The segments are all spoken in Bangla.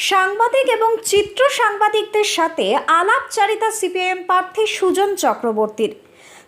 সাংবাদিক এবং চিত্র সাংবাদিকদের সাথে আলাপচারিতা সিপিআইএম প্রার্থী সুজন চক্রবর্তীর।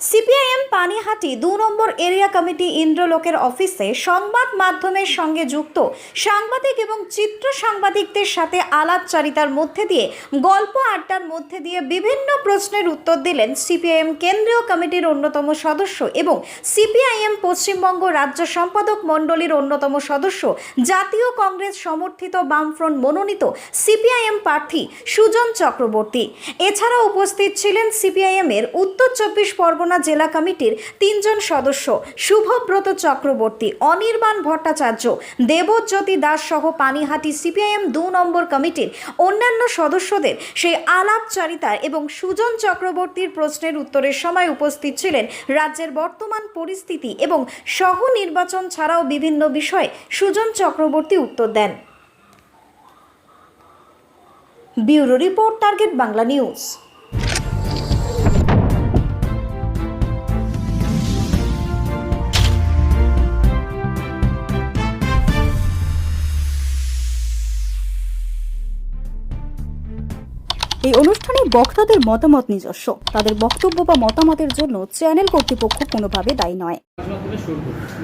সিপিআইএম পানিহাটি ২ নম্বর এরিয়া কমিটি ইন্দ্রলোকের অফিসে সংবাদ মাধ্যমের সঙ্গে যুক্ত সাংবাদিক এবং চিত্র সাংবাদিকদের সাথে আলাপচারিতার মধ্যে দিয়ে গল্প আড্ডার মধ্যে দিয়ে বিভিন্ন প্রশ্নের উত্তর দিলেন সিপিআইএম কেন্দ্রীয় কমিটির অন্যতম সদস্য এবং সিপিআইএম পশ্চিমবঙ্গ রাজ্য সম্পাদক মণ্ডলীর অন্যতম সদস্য, জাতীয় কংগ্রেস সমর্থিত বামফ্রন্ট মনোনীত সিপিআইএম প্রার্থী সুজন চক্রবর্তী। এছাড়া উপস্থিত ছিলেন সিপিআইএমের উত্তর ২৪ পরগনা জেলা কমিটির ৩ জন সদস্য শুভব্রত চক্রবর্তী, অনির্বাণ ভট্টাচার্য, দেবজ্যোতি দাস সহ পানিহাটি সিপিআইএম ২ নম্বর কমিটির অন্যান্য সদস্যদের সেই আলাপচারিতা এবং সুজন চক্রবর্তীর প্রশ্নের উত্তরের সময় উপস্থিত ছিলেন রাজ্যের বর্তমান পরিস্থিতি এবং সহ নির্বাচন ছাড়াও বিভিন্ন বিষয়ে সুজন চক্রবর্তী উত্তর দেন। Bureau report, target Bangla news. এই অনুষ্ঠানে বক্তাদের মতামত নিজস্ব, তাদের বক্তব্য বা মতামতের জন্য চ্যানেল কর্তৃপক্ষ কোনোভাবে দায়ী নয়।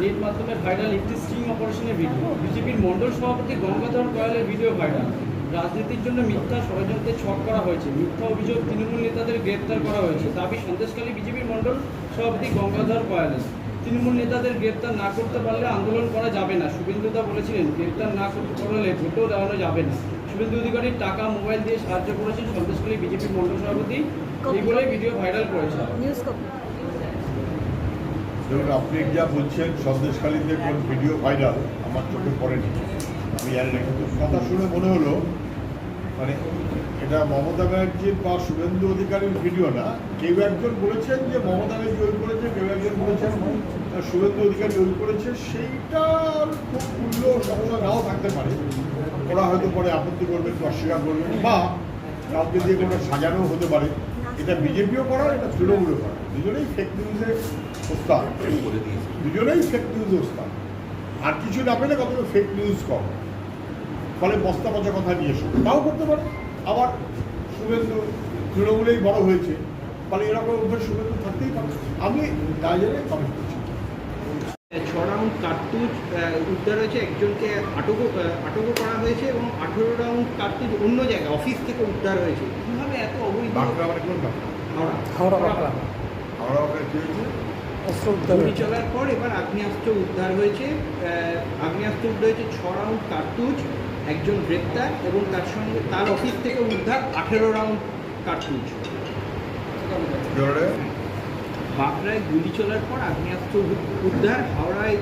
নেট মাধ্যমে ভাইরাল একটি স্ট্রিং অপারেশনের ভিডিও, বিজেপির মণ্ডল সভাপতি গঙ্গাধর কয়ালের ভিডিও ভাইরাল। রাজনীতির জন্য মিথ্যা ষড়যন্ত্রে ছক করা হয়েছে, মিথ্যা অভিযোগ তৃণমূল নেতাদের গ্রেপ্তার করা হয়েছে, দাবি সন্দেশখালী বিজেপির মণ্ডল সভাপতি গঙ্গাধর কয়ালের। তৃণমূল নেতাদের গ্রেপ্তার না করতে পারলে আন্দোলন করা যাবে না। শুভেন্দুদা বলেছিলেন গ্রেপ্তার না করতে পারলে ভোটও দেওয়ানো যাবে না। শুভেন্দু অধিকারীর টাকা মোবাইল দিয়ে সাহায্য করেছেন সন্দেশখালী বিজেপির মণ্ডল সভাপতি, এই বলে ভিডিও ভাইরাল করেছে। ধরুন, আপনি যা বলছেন সন্দেশখালীতে কোন ভিডিও ভাইরাল আমার চোখে পড়েনি, আমি জানি না, কিন্তু কথা শুনে মনে হলো মানে এটা মমতা ব্যানার্জির বা শুভেন্দু অধিকারীর ভিডিও না। কেউ একজন বলেছেন যে মমতা ব্যানার্জি ওই করেছে, কেউ একজন বলেছেন শুভেন্দু অধিকারী ওই করেছে। সেইটার খুব মূল্য সমস্যা নাও থাকতে পারে, ওরা হয়তো পরে আপত্তি করবেন, অস্বীকার করবেন, বা কাউকে দিয়ে কোনো সাজানো হতে পারে। এটা বিজেপিও করা, এটা তৃণমূলও করা, দুজনেই ফেক নিউজের ওস্তাদ, দুজনেই ফেক নিউজের ওস্তাদ। আর কিছু না পেলে কত ফেক নিউজ কর, ফলে বস্তা পচা কথা নিয়ে এসো, তাও করতে পারে। আবার শুভেন্দু তৃণমূলেই বড় হয়েছে, ফলে এরকম অভ্যাস শুভেন্দু থাকতেই পারে। আমি তাই জন্য কমেন্ট করছি। 6 রাউন্ড কার্তুজ উদ্ধার হয়েছে, একজনকে আটকও করা হয়েছে এবং 18 রাউন্ড কার্তুজ অন্য জায়গায় অফিস থেকে উদ্ধার হয়েছে। কীভাবে এত অবৈধ? বাঁকড়া মানে কোন বাঁকড়া? হাওড়া কি হয়েছে? গুলি চলার পর এবার আগ্নেয়াস্ত্র উদ্ধার হয়েছে। আগ্নেয়াস্ত্র উদ্ধার হয়েছে, 6 রাউন্ড কার্তুজ, একজন গ্রেপ্তার এবং তার সঙ্গে তার অফিস থেকে উদ্ধার 18 রাউন্ড কার্তুজ। বাঁকড়ায় গুলি চলার পর আগ্নেয়াস্ত্র উদ্ধার, হাওড়ায়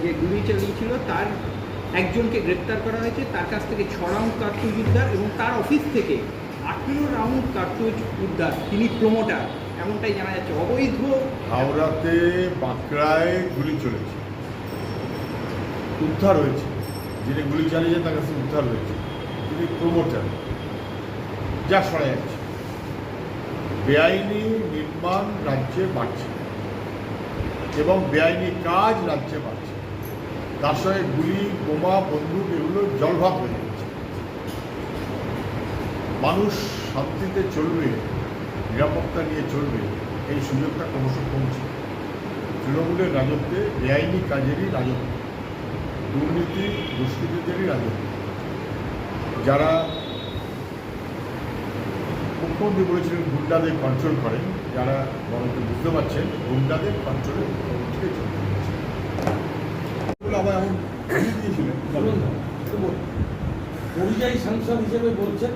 যে গুলি চালিয়েছিল তার একজনকে গ্রেপ্তার করা হয়েছে, তার কাছ থেকে 6 রাউন্ড কার্তুজ উদ্ধার এবং তার অফিস থেকে 18 রাউন্ড কার্তুজ উদ্ধার। তিনি প্রমোটার, এমনটাই জানা যাচ্ছে। অবৈধ। হাওড়াতে বাঁকড়ায় গুলি চলেছে, উদ্ধার হয়েছে, যিনি গুলি চালিয়েছেন তার কাছে উদ্ধার হয়েছে, তিনি প্রমোটার, যা শোনা যাচ্ছে। বেআইনি নির্মাণ রাজ্যে বাড়ছে এবং বেআইনি কাজ রাজ্যে বাড়ছে, তার সঙ্গে গুলি, বোমা, বন্দুক এগুলো জলভাব হয়ে যাচ্ছে। মানুষ শান্তিতে চলবে, নিরাপত্তা নিয়ে চলবে, এই সুযোগটা ক্রমশ কমছে। তৃণমূলের রাজত্বে বেআইনি কাজেরই রাজত্ব, দুর্নীতি দুষ্কৃতীদেরই রাজত্ব। যারা মুখ্যমন্ত্রী বলেছিলেন গুন্ডাদের কন্ট্রোল করেন, যারা বরঞ্চ বুঝতে পারছেন গুন্ডাদের কন্ট্রোলে মুখ্যমন্ত্রীকে চলতে হচ্ছে। আবার এমন দিয়েছিলেন পরিযায়ী সাংসদ হিসেবে বলছেন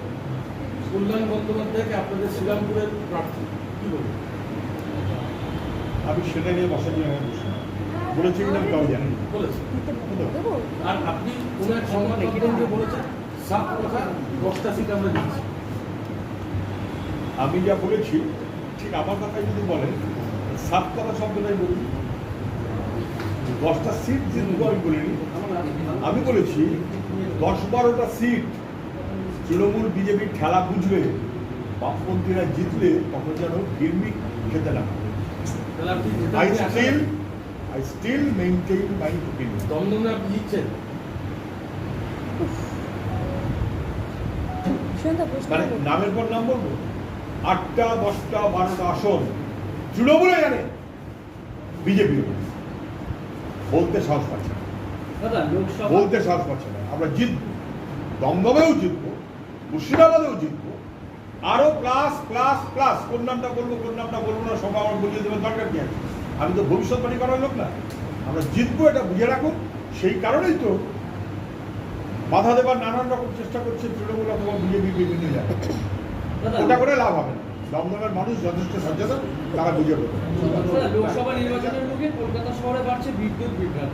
কল্যাণ বন্দ্যোপাধ্যায়কে আপনাদের শ্রীরামপুরের প্রার্থী, কি বলবেন? আমি সেটা নিয়ে বসার জন্য বলেছি কিনা তাও জানি বলেছেন। আর আপনি কোন এক সংবাদ মাধ্যমকে বলেছেন সাত কথা 10টা সিট আমরা দিচ্ছি। আমি যা বলেছি ঠিক আমার কথাই যদি বলেন, 7 কথা শব্দটাই বলি, 10টা সিট জিতবো আমি বলিনি। আমি বলেছি 10-12টা সিট তৃণমূল বিজেপির খেলা বুঝলে, বামপন্থীরা জিতলে তখন যেন গিরমি খেতে না। I still maintain my opinion. দমদমে আপনি জিতছেন, মানে নামের পর নাম বলবো, 8টা 10টা 12টা আসন তৃণমূলে জানে, বিজেপি বলতে সাহস পাচ্ছে না, দাদা লোকসভা বলতে সাহস পাচ্ছে না। আমরা জিতবো, দমদমেও জিতবো, মুর্শিদাবাদেও জিতবো, আরো প্লাস প্লাস প্লাস। কোন নামটা বলবো কোন নামটা বলবো না সব আমার বুঝিয়ে দেওয়ার দরকার কি আছে? আমি তো ভবিষ্যৎবাণী করার লোক না। আমরা জিতবো, এটা বুঝে রাখুন। সেই কারণেই তো বাধা দেবার নানান রকম চেষ্টা করছে তৃণমূল অথবা বিজেপি বিভিন্ন জায়গায়। দাদা ওটা করে লাভ হবে না। দমদমের মানুষ যথেষ্ট সচেতন, তারা বুঝে পড়বে। দাদা, লোকসভা নির্বাচনের মুখে কলকাতা শহরে বাড়ছে বিদ্যুৎ বিভ্রাট,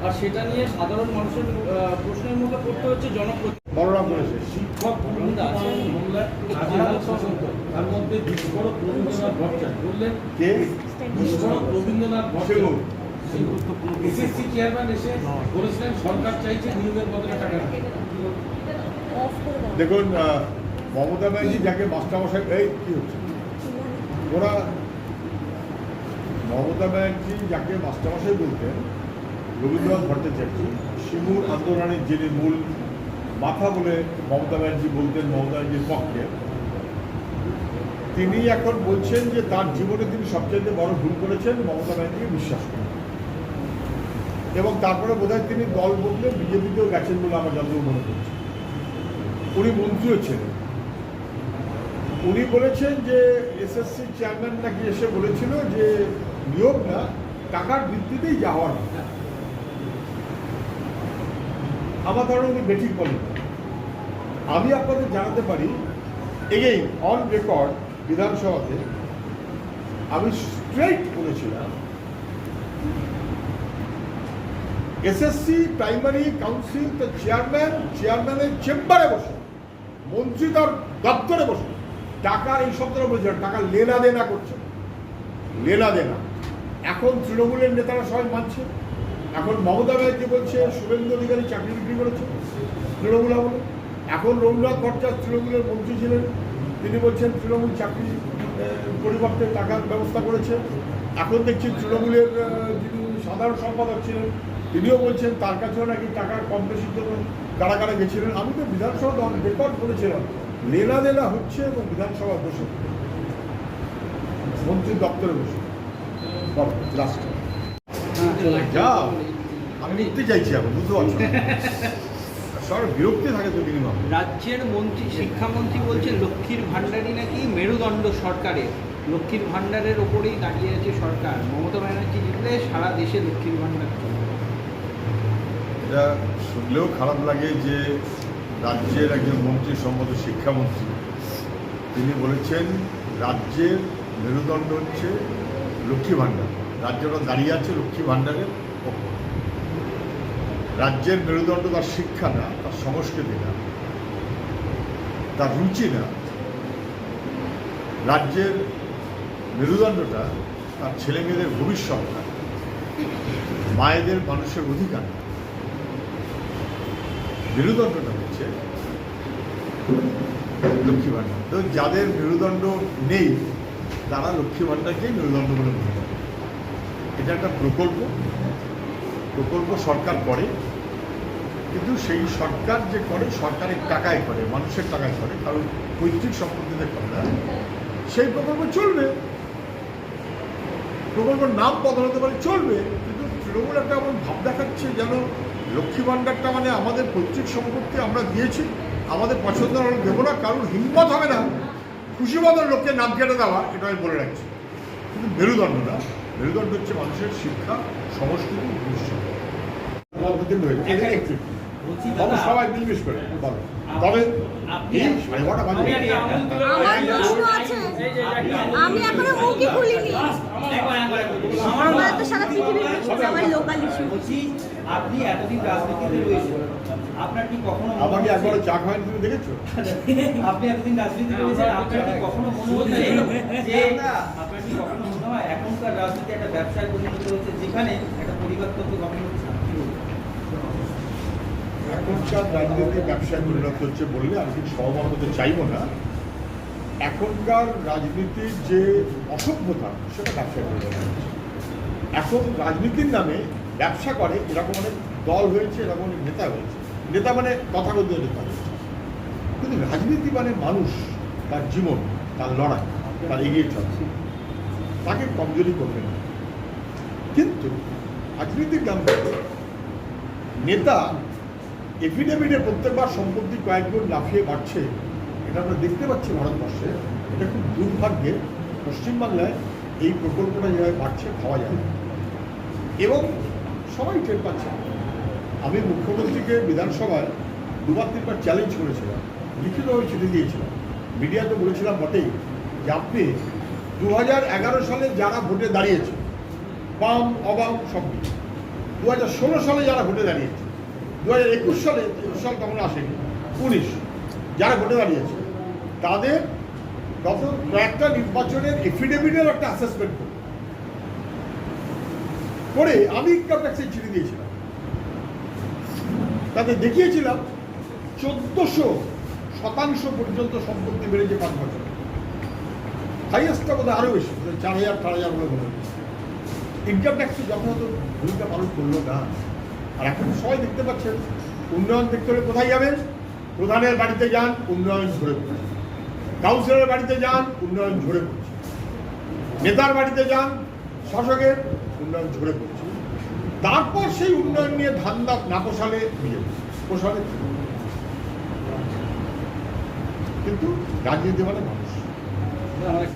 আর সেটা নিয়ে সাধারণ মানুষের প্রশ্নের মুখে পড়তে হচ্ছে জনপ্রতিনিধি। বড়রা করেছে শিক্ষক মামলায় নাজেহাল শাসক, তার মধ্যে বিস্ফোরক রবীন্দ্রনাথ ভট্টাচার্য বললেন, কে বিস্ফোরক রবীন্দ্রনাথ সেগুন ভট্টাচার্য এসএসসি চেয়ারম্যান এসে বলেছিলেন সরকার চাইছে নিয়োগের বদলে টাকা দিতে। দেখুন, মমতা ব্যানার্জি যাকে মাস্টারমশাই, এই কি হচ্ছে ওরা, মমতা ব্যানার্জি যাকে মাস্টারমশাই বলতেন রবীন্দ্রনাথ ভট্টাচার্য, শিমুর আন্দোলনের যিনি মূল মাথা বলে মমতা ব্যানার্জি বলতেন মমতা ব্যানার্জির পক্ষে, তিনি এখন বলছেন যে তার জীবনে তিনি সবচেয়ে বড় ভুল করেছেন মমতা ব্যানার্জিকে বিশ্বাস করেন। এবং তারপরে বোধহয় তিনি দল বদলে বিজেপিতেও গেছেন বলে আমার যতদূর মনে করছে। উনি মন্ত্রীও ছিলেন। উনি বলেছেন যে এসএসসি চেয়ারম্যান নাকি এসে বলেছিল যে নিয়োগ না, টাকার ভিত্তিতেই যা হওয়ার। আমার ধারণা উনি বেঠিক বলেন। আমি আপনাদের জানাতে পারি, এগেইন অন রেকর্ড, বিধানসভাতে আমি স্ট্রেট বলেছিলাম এসএসসি প্রাইমারি কাউন্সিল তো চেয়ারম্যানের চেম্বারে বসে, মন্ত্রী তার দপ্তরে বসে টাকার এই শব্দটা বলছে, টাকা লেনা দেনা করছে, লেনা দেনা। এখন তৃণমূলের নেতারা সবাই মানছে। এখন মমতা ব্যানার্জি বলছে শুভেন্দু অধিকারী চাকরি বিক্রি করেছে তৃণমূল আমলে। এখন রবীন্দ্রনাথ ভট্টাচার্য তৃণমূলের মন্ত্রী ছিলেন, তিনি বলছেন তৃণমূল চাকরি পরিবর্তে টাকার ব্যবস্থা করেছে। এখন দেখছি তৃণমূলের যিনি সাধারণ সম্পাদক ছিলেন তিনিও বলছেন তার কাছেও নাকি টাকার কম বেশির জন্য কারাগারে গেছিলেন। আমি তো বিধানসভা রেকর্ড করেছিলাম লেনা দেনা হচ্ছে এবং বিধানসভা বসে মন্ত্রীর দপ্তরে বসে লাস্ট যাও। আমি লিখতে চাইছি এখন, বুঝতে পারছি সব বিরক্তি থাকে তো মিনিমাম। রাজ্যের মন্ত্রী শিক্ষামন্ত্রী বলছেন লক্ষ্মীর ভাণ্ডারই নাকি মেরুদণ্ড সরকারের, লক্ষ্মীর ভাণ্ডারের ওপরেই দাঁড়িয়ে আছে সরকার। মমতা ব্যানার্জি জিতলে সারা দেশে লক্ষ্মীর ভাণ্ডার চলবে। এটা শুনলেও খারাপ লাগে যে রাজ্যের একজন মন্ত্রী, সম্ভবত শিক্ষামন্ত্রী, তিনি বলেছেন রাজ্যের মেরুদণ্ড হচ্ছে লক্ষ্মী ভাণ্ডার, রাজ্যটা দাঁড়িয়ে আছে লক্ষ্মী ভাণ্ডারের ওপর। রাজ্যের মেরুদণ্ড তার শিক্ষা না, তার সংস্কৃতি না, তার রুচি না। রাজ্যের মেরুদণ্ডটা তার ছেলে মেয়েদের ভবিষ্যৎ না, মায়েদের মানুষের অধিকার না। মেরুদণ্ডটা হচ্ছে লক্ষ্মী ভাণ্ডার। তো যাদের মেরুদণ্ড নেই তারা লক্ষ্মী ভাণ্ডারকেই মেরুদণ্ড বলে মনে করে। এটা একটা প্রকল্প সরকার করে, কিন্তু সেই সরকার যে করে সরকারের টাকায় করে, মানুষের টাকায় করে, কারণ পৈতৃক সম্পত্তিতে করে না। সেই প্রকল্প চলবে, প্রকল্পের নাম বদল হতে পারে, চলবে। কিন্তু তৃণমূল একটা এমন ভাব দেখাচ্ছে যেন লক্ষ্মী ভাণ্ডারটা মানে আমাদের পৈতৃক সম্পত্তি, আমরা দিয়েছি, আমাদের পছন্দ হলে দেবো না, কারণ হিম্মত হবে না খুশি মতো লোককে নাম কেটে দেওয়া। এটা আমি বলে রাখছি। কিন্তু মেরুদণ্ড না, মেরুদণ্ড হচ্ছে মানুষের শিক্ষা, সংস্কৃতি, ভবিষ্যৎ। সবাই মিলমিশ করে বলো। তবে সাড়ে বারোটা বাজে। আমি এখনো মুখই খুলিনি। আমার তো সারা পৃথিবীর আমার লোকাল ইস্যু। আপনি এতদিন রাজনীতিতে রয়েছেন, আপনার কি কখনো আমাকে একবার চা খাওয়ান, তুমি দেখেছো? আপনি এতদিন রাজনীতি রয়েছেন, আপনার কি কখনো মনে হচ্ছে যে আপনার কি কখনো মনে হয় এখনকার রাজনীতি একটা ব্যবসায় পরিণত হচ্ছে, যেখানে একটা পরিবর্তন গঠন হচ্ছে? এখনকার রাজনীতি ব্যবসায় পরিণত হচ্ছে বললে আমি ঠিক সহমত হতে চাইবো না। এখনকার রাজনীতির যে অসভ্যতা সেটা ব্যবসায় পরিণত হচ্ছে। এখন রাজনীতির নামে ব্যবসা করে এরকম অনেক দল হয়েছে, এরকম অনেক নেতা হয়েছে। নেতা মানে তথাকথিত নেতা হয়েছে, কিন্তু কিন্তু রাজনীতি মানে মানুষ, তার জীবন, তার লড়াই, তার এগিয়ে চলা, তাকে কমজোরি করবে না। কিন্তু রাজনীতির নাম করে নেতা এফিডেভিটে প্রত্যেকবার সম্পত্তি কয়েক গুণ লাফিয়ে বাড়ছে, এটা আমরা দেখতে পাচ্ছি ভারতবর্ষে। এটা খুব দুর্ভাগ্যের। পশ্চিমবাংলায় এই প্রকল্পটা যেভাবে বাড়ছে খাওয়া যায় না, এবং সবাই টের পাচ্ছে। আমি মুখ্যমন্ত্রীকে বিধানসভায় দুবার তিনবার চ্যালেঞ্জ করেছিলাম, লিখিতভাবে চিঠি দিয়েছিলাম, মিডিয়াতে বলেছিলাম বটেই যে আপনি 2011 সালে যারা ভোটে দাঁড়িয়েছে, বাম অবাম সব কিছু, 2016 সালে যারা ভোটে দাঁড়িয়েছে, 2021 সালে, 21 সাল তখন আসেনি, 19 যারা ভোটে দাঁড়িয়েছে, তাদের গত কয়েকটা নির্বাচনের এফিডেভিটের একটা অ্যাসেসমেন্ট করে আমি ইনকাম ট্যাক্সের চিঠি দিয়েছিলাম। তাদের দেখিয়েছিলাম 1400% পর্যন্ত সম্পত্তি বেড়েছে 5 বছর। হাইয়েস্টটা বোধহয় আরও বেশি, 4000 বলে মনে হচ্ছে। ইনকাম ট্যাক্সে যথাযথ ভূমিকা পালন করলো না। আর এখন সবাই দেখতে পাচ্ছেন, উন্নয়ন দেখতে হলে কোথায় যাবেন? প্রধানের বাড়িতে যান, উন্নয়ন ঝরে পড়ছে। কাউন্সিলরের বাড়িতে যান, উন্নয়ন ঝরে পড়ছে। নেতার বাড়িতে যান, শাসকের, উন্নয়ন ঝরে পড়ছে। তারপর সেই উন্নয়ন নিয়ে ধান্দা না পোষালে বিয়ে, পোষালে। কিন্তু রাজনীতি মানে মানুষ।